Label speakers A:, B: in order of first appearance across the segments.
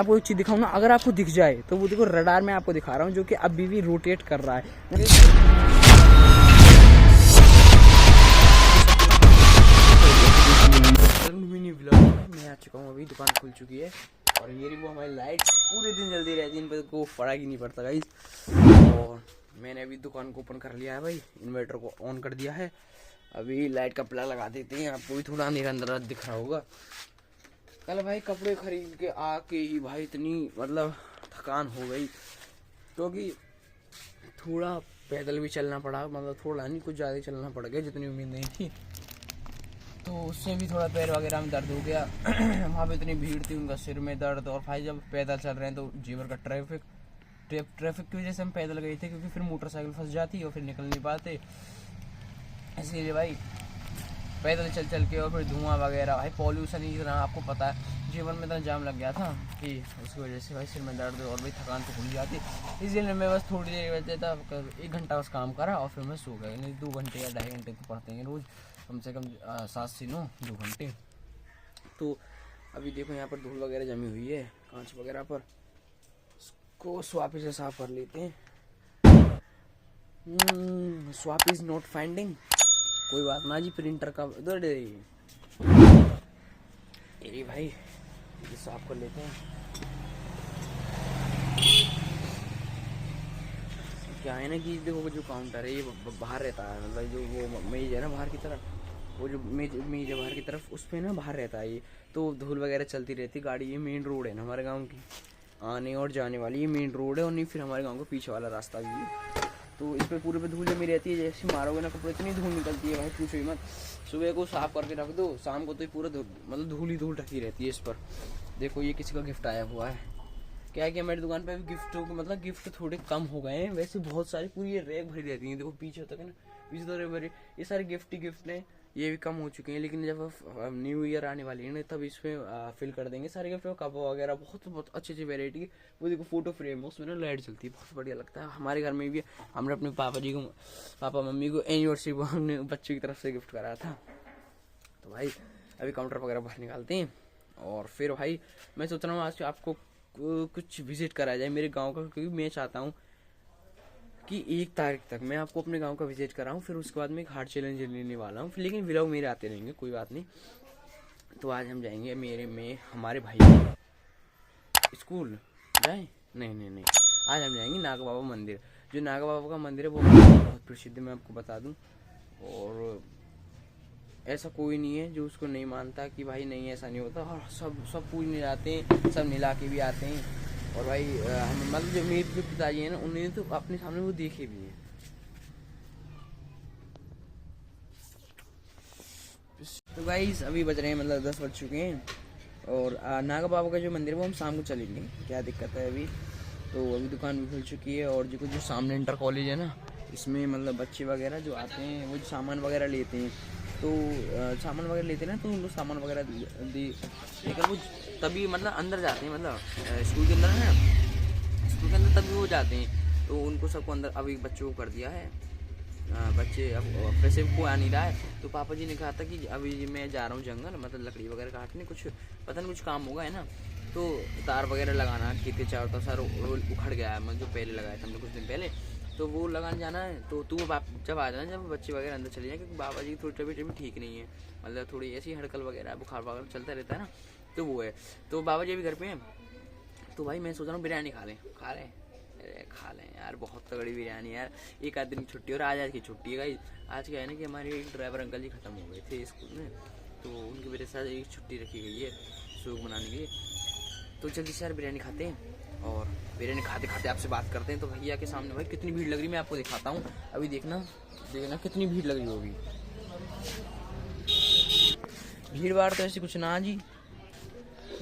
A: आपको एक चीज दिखाऊं ना, अगर आपको दिख जाए तो वो देखो रडार में आपको दिखा रहा हूँ जो कि अभी भी रोटेट कर रहा है। मैं आ चुका हूँ, अभी दुकान खुल चुकी है और ये वो हमारी लाइट पूरे दिन जल्दी रहती है, इन पर कोई फर्क ही नहीं पड़ता गाइस। और मैंने अभी दुकान को ओपन कर लिया है भाई, इन्वर्टर को ऑन कर दिया है। अभी लाइट का प्लग लगा देते हैं, आपको भी थोड़ा अंधेरा अंधेरा दिख रहा होगा। कल भाई कपड़े खरीद के आके ही भाई इतनी मतलब थकान हो गई, क्योंकि थोड़ा पैदल भी चलना पड़ा, मतलब थोड़ा नहीं कुछ ज़्यादा चलना पड़ गया, जितनी उम्मीद नहीं थी। तो उससे भी थोड़ा पैर वगैरह में दर्द हो गया। वहाँ पे इतनी भीड़ थी, उनका सिर में दर्द। और भाई जब पैदल चल रहे हैं तो जीवर का ट्रैफिक की वजह से हम पैदल गए थे, क्योंकि फिर मोटरसाइकिल फंस जाती और फिर निकल नहीं पाते। इसीलिए भाई पैदल चल चल के, और फिर धुआं वगैरह, भाई पॉल्यूशन ही इतना, आपको पता है जीवन में इतना जाम लग गया था कि उसकी वजह से भाई सिर में दर्द और भाई थकान तो हो जाती। इसलिए मैं बस थोड़ी देर बचे था, 1 घंटा बस काम करा और फिर मैं सो गया। नहीं 2 घंटे या 2.5 घंटे तो पढ़ते हैं रोज़, कम से कम 7 से 9 2 घंटे। तो अभी देखो यहाँ पर धूल वगैरह जमी हुई है कांच वगैरह पर, इसको स्वापी से साफ कर लेते हैं। स्वाप इज नॉट फाइंडिंग, कोई बात ना जी, प्रिंटर का उधर ये भाई ये साफ कर लेते हैं। क्या है ना कि देखो जो काउंटर है ये बाहर रहता है, मतलब जो वो मेज है ना बाहर की तरफ, वो जो मेज है बाहर की तरफ, उस पर ना बाहर रहता है ये, तो धूल वगैरह चलती रहती गाड़ी। ये मेन रोड है ना हमारे गांव की, आने और जाने वाली ये मेन रोड है, और नहीं फिर हमारे गांव का पीछे वाला रास्ता भी है। तो इस पर पूरे पे धूल जमी रहती है, जैसे मारोगे ना कपड़े इतनी धूल निकलती है भाई पूछो ही मत। सुबह को साफ करके रख दो, शाम को तो पूरा मतलब धूल ही धूल ढकी रहती है इस पर। देखो ये किसी का गिफ्ट आया हुआ है। क्या है कि हमारी दुकान पे भी गिफ्टों के मतलब गिफ्ट थोड़े कम हो गए हैं, वैसे बहुत सारी पूरी ये रैक भरी रहती है। देखो पीछे तक है ना, पीछे तो भरे, ये सारे गिफ्ट ही गिफ्ट हैं, ये भी कम हो चुके हैं। लेकिन जब न्यू ईयर आने वाली है ना, तब इसमें फिल कर देंगे सारे गिफ्ट। कप वगैरह बहुत अच्छी अच्छी वेराइटी की, वो देखो फोटो फ्रेम, उसमें ना लाइट चलती है, बहुत बढ़िया लगता है। हमारे घर में भी हमने अपने पापा मम्मी को एनिवर्सरी को हमने बच्चों की तरफ से गिफ्ट कराया था। तो भाई अभी काउंटर वगैरह बाहर निकालते हैं, और फिर भाई मैं सोच रहा हूँ आज आपको कुछ विजिट कराया जाए मेरे गाँव का, क्योंकि मैं चाहता हूँ कि 1 तारीख तक मैं आपको अपने गांव का विजिट कराऊं। फिर उसके बाद मैं एक हार्ड चैलेंज लेने वाला हूं, लेकिन व्लॉग मेरे आते रहेंगे, कोई बात नहीं। तो आज हम जाएंगे हमारे भाई स्कूल जाए, नहीं, आज हम जाएंगे नागा बाबा मंदिर। जो नागा बाबा का मंदिर है वो बहुत प्रसिद्ध है, मैं आपको बता दूं। और ऐसा कोई नहीं है जो उसको नहीं मानता कि भाई नहीं ऐसा नहीं होता, और सब पूजने जाते हैं, सब मिला के भी आते हैं। और भाई मतलब जो मेरे जो पिताजी हैं ना, उन्होंने तो अपने सामने वो देखे भी हैं। तो गाइस अभी बज रहे हैं मतलब 10 बज चुके हैं, और नागा बाबा का जो मंदिर है वो हम शाम को चलेंगे, क्या दिक्कत है अभी। तो अभी दुकान भी खुल चुकी है, और जो सामने इंटर कॉलेज है ना, इसमें मतलब बच्चे वगैरह जो आते हैं वो सामान वगैरह लेते हैं, तो सामान वगैरह लेते हैं ना, तो उनको सामान वगैरह लेकर वो तभी मतलब अंदर जाते हैं, मतलब स्कूल के अंदर है ना, स्कूल के अंदर तभी वो जाते हैं। तो उनको सबको अंदर अभी बच्चों को कर दिया है, बच्चे अब वैसे को आ नहीं रहा है। तो पापा जी ने कहा था कि अभी मैं जा रहा हूँ जंगल, मतलब लकड़ी वगैरह काटने, कुछ पता नहीं कुछ काम होगा है ना, तो तार वगैरह लगाना, खेत के चारों तरफ सारा उखड़ गया है, मतलब जो पहले लगाया था हमने कुछ दिन पहले, तो वो लगाने जाना है। तो तू जब आ जाना, जब बच्चे वगैरह अंदर चले जाए, क्योंकि बाबा जी की थोड़ी तबीयत ठीक नहीं है, मतलब थोड़ी ऐसी हड़कल वगैरह बुखार वगैरह चलता रहता है ना, तो वो है। तो बाबा जी अभी घर पे हैं, तो भाई मैं सोच रहा हूँ बिरयानी खा लें यार, बहुत तगड़ी बिरयानी यार। एक आध दिन की छुट्टी, और आज की छुट्टी है भाई। आज क्या है ना कि हमारे एक ड्राइवर अंकल जी खत्म हो गए थे स्कूल में, तो उनकी वजह से एक छुट्टी रखी गई है शौक मनाने के लिए। तो जल्दी से यार बिरयानी खाते हैं, और बिरयानी खाते खाते आपसे बात करते हैं। तो भैया के सामने भाई कितनी भीड़ लग रही है मैं आपको दिखाता हूँ, अभी देखना कितनी भीड़ लग रही होगी। भीड़ भाड़ तो ऐसी कुछ ना जी,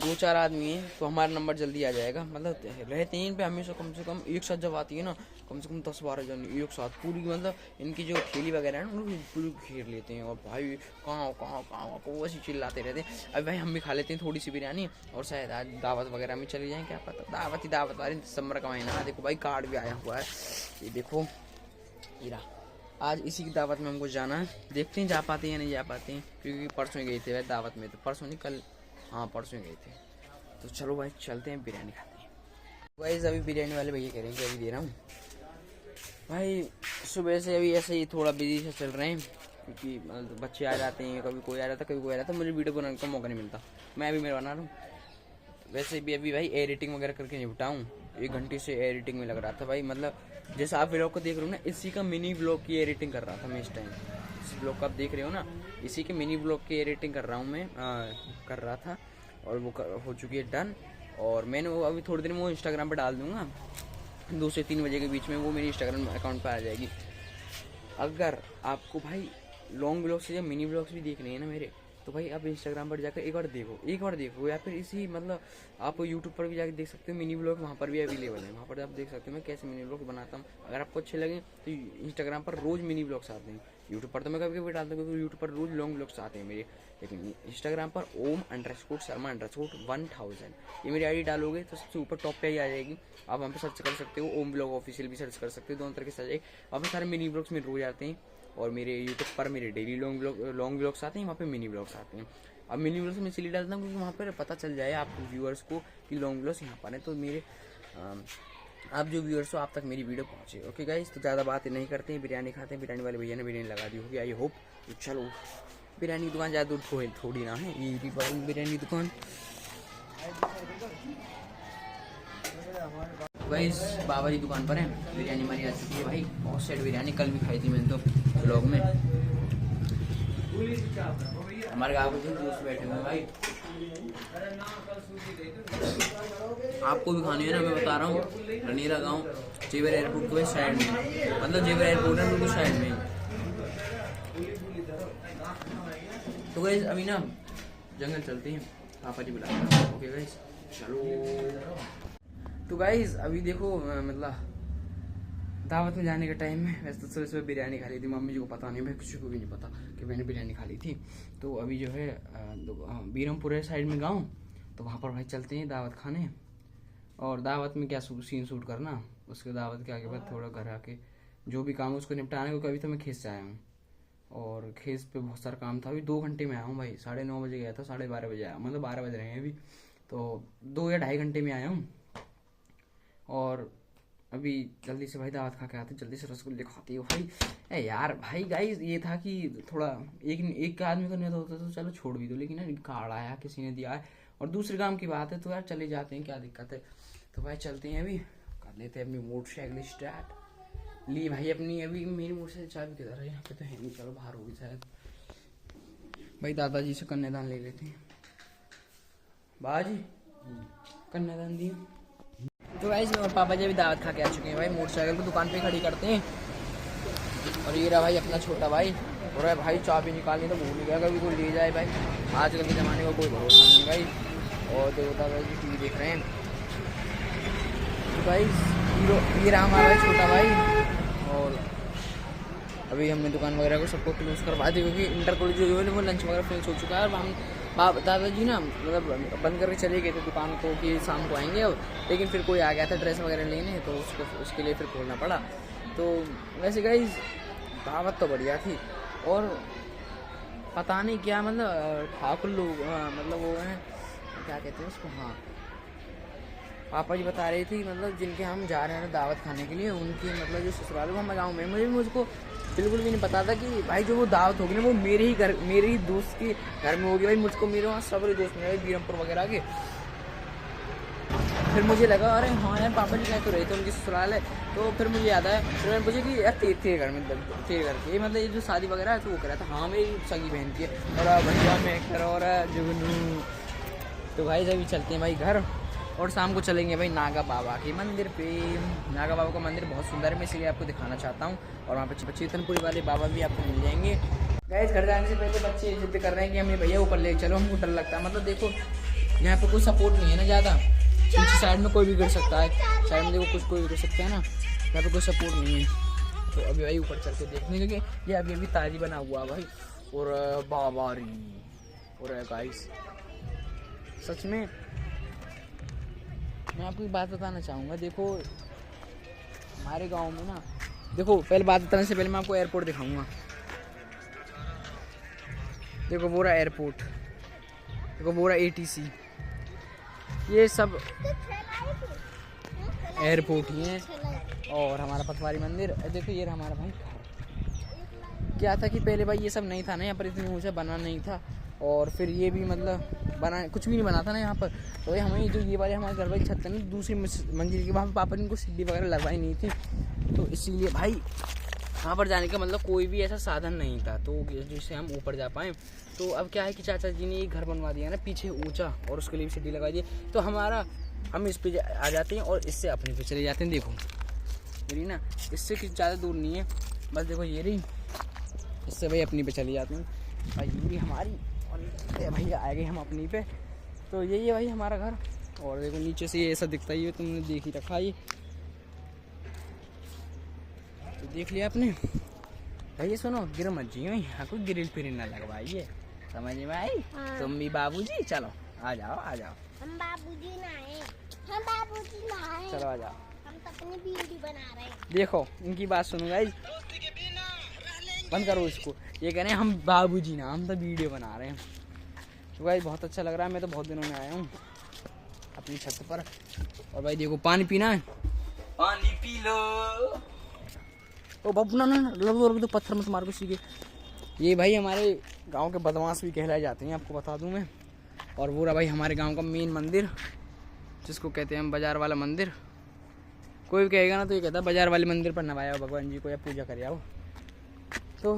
A: 2-4 आदमी हैं, तो हमारा नंबर जल्दी आ जाएगा। मतलब रहते हैं इन पे हमेशा, कम से कम एक साथ जब आती है ना, कम से कम 10-12 जन एक साथ पूरी, मतलब इनकी जो ठेली वगैरह है ना उनको पूरी घेर लेते हैं, और भाई कहाँ को वैसे चिल्लाते रहते हैं। अब भाई हम भी खा लेते हैं थोड़ी सी बिरयानी, और शायद आज दावत वगैरह में चले जाएँ, क्या पता। दावत वाले दिसंबर का महीना, देखो भाई कार्ड भी आया हुआ है, ये देखो हीरा। आज इसी की दावत में हमको जाना है, देखते हैं जा पाते हैं या नहीं जा पाते हैं, क्योंकि परसों ही गए थे भाई दावत में, तो परसों नहीं कल, हाँ परसों गए थे। तो चलो भाई चलते हैं बिरयानी खाते हैं। भाई अभी बिरयानी वाले भैया कह रहे हैं कि अभी दे रहा हूँ भाई। सुबह से अभी ऐसे ही थोड़ा बिजी से चल रहे हैं क्योंकि बच्चे आ जाते हैं, कभी कोई आ जाता कभी कोई आ जाता, मुझे वीडियो बनाने का मौका नहीं मिलता। मैं अभी मेरा बना रहा हूँ। वैसे भी अभी भाई एडिटिंग वगैरह करके निपटाऊँ, 1 घंटे से एडिटिंग में लग रहा था भाई। मतलब जैसा आप व्लॉग को देख रहे हो ना, इसी का मिनी व्लॉग की एडिटिंग कर रहा था मैं इस टाइम। इस व्लॉग को आप देख रहे हो ना, इसी के मिनी व्लॉग की एडिटिंग कर रहा हूँ मैं, कर रहा था। और वो हो चुकी है डन। और मैंने वो अभी थोड़ी देर में वो इंस्टाग्राम पर डाल दूँगा, 2 से 3 बजे के बीच में वो मेरी इंस्टाग्राम अकाउंट पर आ जाएगी। अगर आपको भाई लॉन्ग व्लॉग्स या मिनी व्लॉग्स भी देखने हैं ना मेरे, तो भाई आप इंस्टाग्राम पर जाकर एक बार देखो, या फिर इसी मतलब आप यूट्यूब पर भी जाकर देख सकते हो। मिनी व्लॉग वहाँ पर भी अवेलेबल है, वहाँ पर आप देख सकते हो मैं कैसे मिनी व्लॉग बनाता हूँ। अगर आपको अच्छे लगे तो इंस्टाग्राम पर रोज़ मिनी व्लॉग्स आते हैं। यूट्यूब पर तो मैं कभी कभी डालता हूँ क्योंकि यूट्यूब पर रोज़ लॉन्ग व्लॉग्स आते हैं मेरे, लेकिन इंस्टाग्राम पर om_शर्मा_1000 ये मेरी आईडी डालोगे तो सबसे ऊपर टॉप पे ही आ जाएगी। आप वहाँ पर सर्च कर सकते हो, ओम व्लॉग ऑफिशियल भी सर्च कर सकते हो, दोनों तरह से आ जाएगी। वहाँ पर सारे मिनी व्लॉग्स में रोज आते हैं। और मेरे यूट्यूब पर मेरे डेली लॉन्ग व्लॉग्स आते हैं, वहाँ पे मिनी व्लॉग्स आते हैं। अब मिनी व्लॉग्स में इसलिए डालता हूँ क्योंकि वहाँ पर पता चल जाए आप व्यूअर्स को कि लॉन्ग व्लॉग्स यहाँ पर हैं, तो मेरे आप जो व्यूअर्स हो आप तक मेरी वीडियो पहुँचे। ओके गाइस, तो ज़्यादा बात नहीं करते हैं, बिरयानी खाते हैं। बिरयानी वाले भैया ने बिरयानी लगा दी होगी आई होप। तो चलो बिरयानी की दुकान ज़्यादा दूर थोड़ी ना है, ये बिरयानी दुकान। भाई बाबा जी दुकान पर है, बिरयानी हमारी आ चुकी है भाई। बहुत सेट बिरयानी कल भी खाई थी मैंने तो ब्लॉग में। हमारे गाँव के दोस्त बैठे हुए हैं भाई, आपको भी खानी है ना, मैं बता रहा हूँ। रनीरा गाँव जेवर एयरपोर्ट के साइड में, मतलब जेवर एयरपोर्ट है बिल्कुल साइड में। तो गाइस अभी ना जंगल चलते हैं, पापा जी बुला रहे हैं। ओके गाइस चलो। तो गाइस अभी देखो मतलब दावत में जाने का टाइम है। वैसे तो सुबह बिरयानी खा ली थी, मम्मी जी को पता नहीं, मैं किसी को भी नहीं पता कि मैंने बिरयानी खा ली थी। तो अभी जो है बीरमपुर साइड में गाँव, तो वहाँ पर भाई चलते हैं दावत खाने। और दावत में क्या सीन शूट करना, उसके दावत के आगे बाद थोड़ा घर आके जो भी काम है उसको निपटाने को। कभी तो मैं खेत से आया हूँ और खेत पे बहुत सारा काम था। अभी 2 घंटे में आया हूँ भाई, 9:30 बजे गया था, 12:30 बजे आया, मतलब 12 बज रहे हैं अभी, तो 2 या 2.5 घंटे में आया हूँ। और अभी जल्दी से भाई दावत खा के आते, जल्दी से रसगुल्ले खाते हो भाई। ए यार भाई गाइस ये था कि थोड़ा एक आदमी को नहीं होता तो चलो छोड़ भी दो, लेकिन कार्ड आया किसी ने दिया है और दूसरे काम की बात है तो यार चले जाते हैं, क्या दिक्कत है। तो भाई चलते हैं, अभी कर लेते हैं अपनी मोटरसाइकिल स्टार्ट। ली भाई अपनी, अभी मेरी मोटरसाइकिल चाबी किधर है, यहाँ पे तो है नहीं, चलो बाहर होगी शायद। भाई दादाजी से कन्यादान ले लेते हैं। बाजी कन्यादान दिए। तो गाइस पापा जी भी दावत खा के आ चुके हैं भाई, मोटरसाइकिल को दुकान पे खड़ी करते हैं। और ये रहा भाई अपना छोटा भाई, और भाई चाबी निकालनी तो भूल गया, कभी कोई ले जाए भाई, आजकल के ज़माने का कोई भरोसा नहीं भाई। और देखो दादाजी टीवी देख रहे हैं। तो भाई ये रहा हमारा छोटा भाई। और अभी हमने दुकान वगैरह को सबको क्लोज करवा दी क्योंकि इंटर कॉलेज जो है वो लंच वगैरह फिनिश हो चुका है। और हम दादाजी ना मतलब बंद करके चले गए थे दुकान को कि शाम को आएंगे, और लेकिन फिर कोई आ गया था ड्रेस वगैरह लेने, तो उसके लिए फिर खोलना पड़ा। तो वैसे गाइस दावत तो बढ़िया थी, और पता नहीं क्या मतलब ठाकुर लोग मतलब वो हैं क्या कहते हैं उसको, हाँ पापा जी बता रही थी मतलब जिनके हम जा रहे हैं दावत खाने के लिए, उनकी मतलब जो ससुराल वो हमारे गाँव में। मुझको बिल्कुल भी नहीं पता था कि भाई जो वो दावत होगी ना वो मेरे ही दोस्त के घर में होगी भाई। मुझको मेरे वहाँ सब दोस्त मिले बीरमपुर वगैरह के। फिर मुझे लगा अरे हाँ यार पापा जी कह तो रहे थे उनकी ससुराल है, तो फिर मुझे याद आया, फिर मैंने पूछा कि यार तेरे घर में तेरे घर के मतलब ये जो शादी वगैरह है, तो वो कह रहा था हाँ मेरी सगी बहन की है। और भैया मैं कर और जुगनू। तो भाई अभी चलते हैं भाई घर, और शाम को चलेंगे भाई नागा बाबा के मंदिर पे। नागा बाबा का मंदिर बहुत सुंदर है, मैं इसलिए आपको दिखाना चाहता हूँ। और वहाँ पे चेतनपुरी वाले बाबा भी आपको मिल जाएंगे। गाइस घर जाने से पहले बच्चे जिद कर रहे हैं कि हमें भैया ऊपर ले चलो, हमको डर लगता है। मतलब देखो यहाँ पे कोई सपोर्ट नहीं है ना ज़्यादा, पीछे साइड में कोई भी गिर सकता है, साइड में देखो कुछ कोई गिर सकता है ना, यहाँ पे कोई सपोर्ट नहीं है। तो अभी भाई ऊपर चल के देखने, क्योंकि ये अभी ताज़ी बना हुआ भाई। और बाबारी और गाइस सच में मैं आपको एक बात बताना चाहूँगा। देखो हमारे गांव में ना, देखो पहले बात बताने से पहले मैं आपको एयरपोर्ट दिखाऊंगा। देखो वो रहा एयरपोर्ट, देखो वो रहा ATC, ये सब एयरपोर्ट ही है। और हमारा पटवारी मंदिर देखो, ये हमारा भाई घर। क्या था कि पहले भाई ये सब नहीं था ना, यहाँ पर इतनी ऊंचा बना नहीं था। और फिर ये भी मतलब बना कुछ भी नहीं बना था ना यहाँ पर। तो ये हमें जो ये वाले हमारे घर वाली छत है ना दूसरी मंजिल की, वहाँ पर पापा ने इनको सीढ़ी वगैरह लगवाई नहीं थी, तो इसीलिए भाई वहाँ पर जाने का मतलब कोई भी ऐसा साधन नहीं था तो जिससे हम ऊपर जा पाएँ। तो अब क्या है कि चाचा जी ने एक घर बनवा दिया ना पीछे ऊंचा, और उसके लिए भी सीढ़ी लगा दी, तो हम इस पे आ जाते हैं और इससे अपने पे चले जाते हैं। देखो मेरी ना इससे कुछ ज़्यादा दूर नहीं है, बस देखो ये रही, इससे भाई अपनी पे चले जाते हैं भाई, ये भी हमारी। और भाई आ गए हम अपनी पे, तो यही है भाई हमारा घर। और देखो नीचे से ये ऐसा दिखता ही है, तुमने देख ही रखा ये, तो देख लिया आपने भाई। ये सुनो, गिर मत जियो, यहाँ कोई ग्रिल फिरिल ना लगवाइए, समझ में आई? हाँ। तुम भी बाबूजी चलो आ जाओ आ जाओ।
B: हम बाबूजी ना आए, हम बाबूजी ना आए,
A: चलो आ जाओ,
B: हम तो अपनी वीडियो बना रहे हैं।
A: देखो इनकी बात सुनो गाइस, बंद करो इसको। ये कह रहे हैं हम बाबूजी ना, हम तो वीडियो बना रहे हैं। तो गाइस बहुत अच्छा लग रहा है, मैं तो बहुत दिनों में आया हूँ अपनी छत पर। और भाई देखो पानी पीना है, पानी पी लो। ओ बाबू ना तो पत्थर मत मार किसी के। ये भाई हमारे गांव के बदमाश भी कहलाए जाते हैं, आपको बता दूं मैं। और वो रहा भाई हमारे गांव का मेन मंदिर, जिसको कहते हैं हम बाजार वाला मंदिर। कोई भी कहेगा ना तो ये कहता है बाजार वाले मंदिर पर नवाया हो भगवान जी को या पूजा कर आओ। तो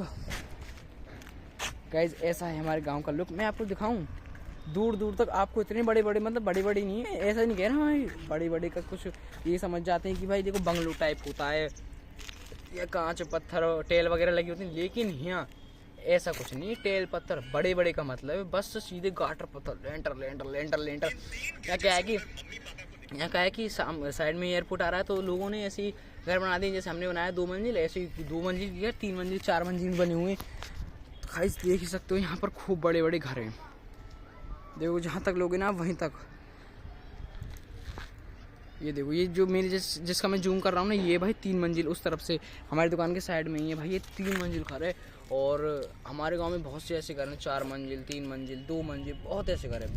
A: गाइज ऐसा है हमारे गांव का लुक। मैं आपको दिखाऊं दूर दूर तक, आपको इतने बड़े बड़े मतलब बड़ी बड़ी नहीं है, ऐसा नहीं कह रहा भाई बड़ी बड़ी का कुछ ये समझ जाते हैं कि भाई देखो बंगलो टाइप होता है या कांच पत्थर टेल वगैरह लगी होती है, लेकिन यहाँ ऐसा कुछ नहीं। टेल पत्थर बड़े बड़े का मतलब है बस सीधे गाटर पत्थर, लेंटर लेंटर लेंटर लेंटर। यहाँ क्या है कि साइड में एयरपोर्ट आ रहा है, तो लोगों ने ऐसी घर बना दी जैसे हमने बनाया 2 मंजिल, ऐसे 2 मंजिल की 3 मंजिल 4 मंजिल बने हुए। तो गाइस देख ही सकते हो यहाँ पर खूब बड़े बड़े घर हैं। देखो जहाँ तक लोगे ना वहीं तक। ये देखो ये जो मेरे जिसका मैं जूम कर रहा हूँ ना, ये भाई 3 मंजिल उस तरफ से हमारी दुकान के साइड में ही है भाई, ये 3 मंजिल घर है। और हमारे गांव में बहुत से ऐसे घर हैं 4 मंजिल 3 मंजिल 2 मंजिल, बहुत ऐसे घर है,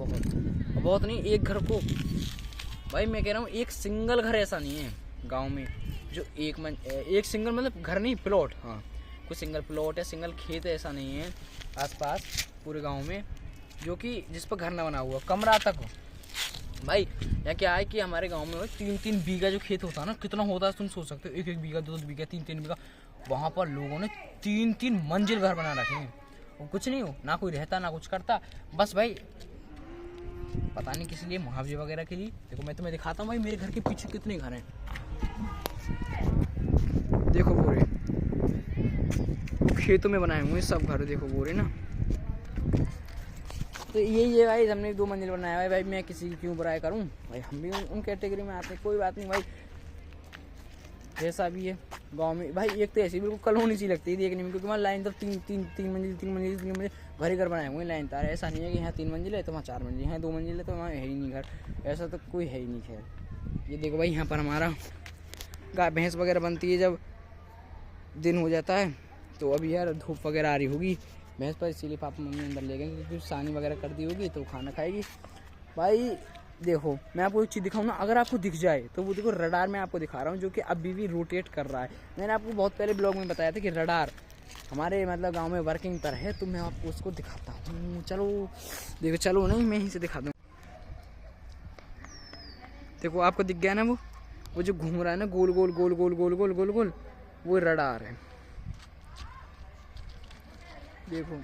A: बहुत नहीं। एक घर को भाई मैं कह रहा हूँ एक सिंगल घर ऐसा नहीं है गांव में जो एक सिंगल मतलब घर नहीं, प्लॉट, हाँ कोई सिंगल प्लॉट है सिंगल खेत ऐसा नहीं है आसपास पूरे गांव में जो कि जिस पर घर ना बना हुआ, कमरा तक हो भाई। या क्या है कि हमारे गांव में 3-3 बीघा जो खेत होता है ना, कितना होता है तुम सोच सकते हो, 1-1 बीघा 2-2 बीघा 3-3 बीघा, वहाँ पर लोगों ने 3-3 मंजिल घर बना रखे हैं। और कुछ नहीं हो, ना कोई रहता ना कुछ करता, बस भाई पता नहीं किस लिए, मुआवजे वगैरह के लिए। देखो मैं तुम्हें दिखाता हूँ भाई मेरे घर के पीछे कितने घर हैं। देखो पूरे खेतों में बनाए हुए सब घर, देखो पूरे ना। तो यही है भाई, हमने 2 मंजिल बनाया है भाई। मैं किसी की क्यों बुराई करूं भाई, हम भी उन कैटेगरी में आते हैं, कोई बात नहीं भाई। जैसा भी है गांव में भाई, एक तो ऐसी बिल्कुल कॉलोनी सी लगती है देखने में, क्योंकि वहाँ लाइन तो 3 मंजिल घर ही घर बनाए हुए लाइन तार। ऐसा नहीं है कि यहाँ 3 मंजिल है तो वहाँ 4 मंजिल है, 2 मंजिल है तो वहाँ है ही नहीं घर, ऐसा तो कोई है ही नहीं। खैर ये देखो भाई यहाँ पर हमारा गाय भैंस वगैरह बनती है, जब दिन हो जाता है तो अभी यार धूप वगैरह आ रही होगी भैंस पर, इसीलिए पापा मम्मी अंदर ले गए क्योंकि सानी वगैरह कर दी होगी तो खाना खाएगी। भाई देखो मैं आपको एक चीज़ दिखाऊँ ना, अगर आपको दिख जाए तो वो देखो रडार मैं आपको दिखा रहा हूँ जो कि अभी भी रोटेट कर रहा है। मैंने आपको बहुत पहले ब्लॉग में बताया था कि रडार हमारे मतलब गांव में वर्किंग पर है, तो मैं आपको उसको दिखाता हूँ। चलो देखो, चलो नहीं मैं यहीं से दिखा दूँ। देखो आपको दिख गया ना वो जो घूम रहा है ना गोल गोल गोल गोल गोल गोल गोल गोल, वो रडार है। देखो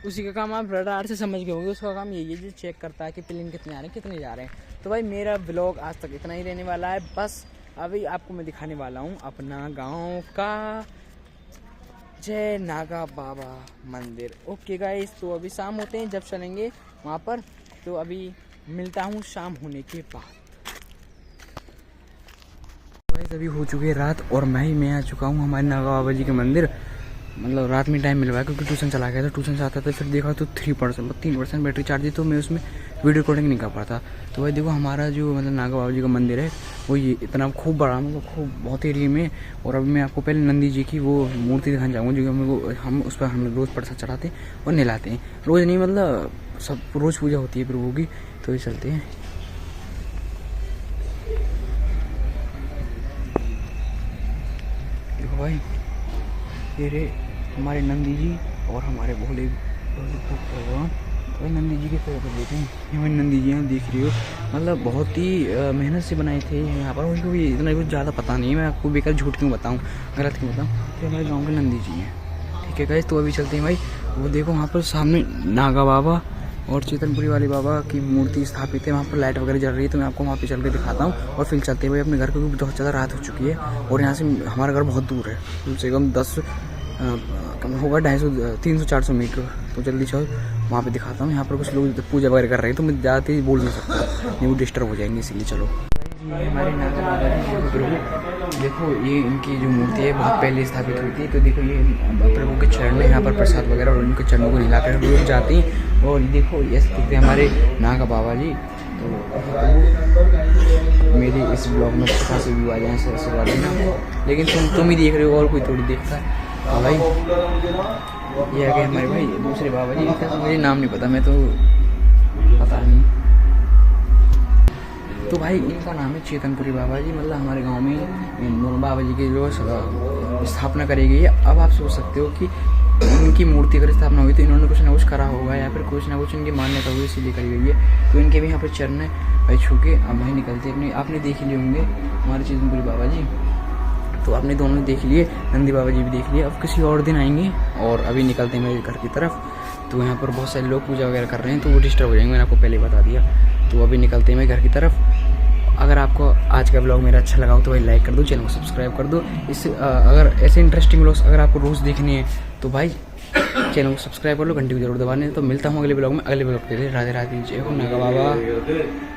A: उसी का काम आप रडार से समझ गए होंगे, उसका काम यही है जो चेक करता है कि प्लेन कितने आ रहे हैं कितने जा रहे हैं। तो भाई मेरा ब्लॉग आज तक इतना ही रहने वाला है, बस अभी आपको मैं दिखाने वाला हूँ अपना गांव का जय नागा बाबा मंदिर। ओके गाइस, तो अभी शाम होते हैं जब चलेंगे वहाँ पर, तो अभी मिलता हूँ शाम होने के बाद। गाइस अभी हो चुकी है रात और मैं आ चुका हूँ हमारे नागा बाबा जी के मंदिर। मतलब रात में टाइम मिल रहा है क्योंकि ट्यूशन चला गया था, ट्यूशन से आता था फिर देखा तो 3% बैटरी चार्ज थी, तो मैं उसमें वीडियो रिकॉर्डिंग नहीं कर पाता। तो भाई देखो हमारा जो मतलब नागा बाबा जी का मंदिर है वो ये इतना खूब बड़ा, मतलब खूब बहुत एरिया में। और अभी मैं आपको पहले नंदी जी की वो मूर्ति दिखाने जाऊँगा जो कि हम उस पर हम रोज़ प्रसाद चढ़ाते हैं और नहलाते हैं। रोज़ नहीं मतलब सब रोज़ पूजा होती है प्रभु की, तो ये चलते हैं। देखो भाई, ये रे हमारे नंदी जी और हमारे भोले भगवान। भाई नंदी जी के पैर पर लेते हैं, ये हमारी नंदी जी हैं, देख रही हो। मतलब बहुत ही मेहनत से बनाए थे यहाँ पर। उनको भी इतना कुछ ज़्यादा पता नहीं है, मैं आपको बेकार झूठ क्यों बताऊँ, गलत क्यों बताऊँ। तो हमारे गाँव के नंदी जी हैं, ठीक है गाइस। तो अभी चलते हैं भाई। वो देखो वहाँ पर सामने नागा बाबा और चेतनपुरी वाले बाबा की मूर्ति स्थापित है। वहाँ पर लाइट वगैरह जल रही है, तो मैं आपको वहाँ पे चल के दिखाता हूँ। और फिर चलते हैं भाई अपने घर, क्योंकि बहुत ज़्यादा रात हो चुकी है और यहाँ से हमारा घर बहुत दूर है, कम से कम 10 कम होगा 250 300-400 मीटर। तो जल्दी चलो वहाँ पे दिखाता हूँ। यहाँ पर कुछ लोग पूजा वगैरह कर रहे हैं, तो मैं ज़्यादा तेज बोल नहीं सकता, नहीं वो डिस्टर्ब हो जाएंगे, इसीलिए चलो। हमारे नागा बाबा जी प्रभु, देखो ये इनकी जो मूर्ति है बहुत पहले स्थापित हुई थी। तो देखो ये प्रभु के चरण में यहाँ पर प्रसाद वगैरह और उनके चरणों को हिलाकर लोग जाते हैं। और देखो ये दिखते हैं हमारे नागा बाबा जी। तो मेरे इस ब्लॉग में अच्छे खासे व्यू आ जाए, आशीर्वाद देना। लेकिन तुम ही देख रहे हो और कोई थोड़ी देखता है। हाँ भाई, ये आ गए हमारे भाई दूसरे बाबा जी, इनका मुझे नाम नहीं पता, मैं तो पता नहीं। तो भाई इनका नाम है चेतनपुरी बाबा जी। मतलब हमारे गांव में बाबा जी की जो स्थापना करी गई है। अब आप सोच सकते हो कि इनकी मूर्ति अगर स्थापना हुई तो इन्होंने कुछ ना कुछ करा होगा, या फिर कुछ ना कुछ इनकी मान्यता हुई, इसीलिए करी गई है। तो इनके भी यहाँ पर चरण है भाई, छू के अब भाई निकलते अपने। आपने देख लिए होंगे हमारे चेतनपुरी बाबा जी, तो आपने दोनों देख लिए, नंदी बाबा जी भी देख लिए। अब किसी और दिन आएंगे और अभी निकलते हैं मेरे घर की तरफ। तो यहाँ पर बहुत सारे लोग पूजा वगैरह कर रहे हैं, तो वो डिस्टर्ब हो जाएंगे, मैंने आपको पहले बता दिया। तो अभी निकलते हैं मैं घर की तरफ। अगर आपको आज का ब्लॉग मेरा अच्छा लगा हो तो भाई लाइक कर दो, चैनल को सब्सक्राइब कर दो। इस अगर ऐसे इंटरेस्टिंग ब्लॉग्स अगर आपको रोज़ देखने हैं तो भाई चैनल को सब्सक्राइब कर लो, घंटी को जरूर दबाने। तो मिलता हूँ अगले ब्लॉग में, अगले ब्लॉग के लिए। राधे राधे, जय हो नागा बाबा।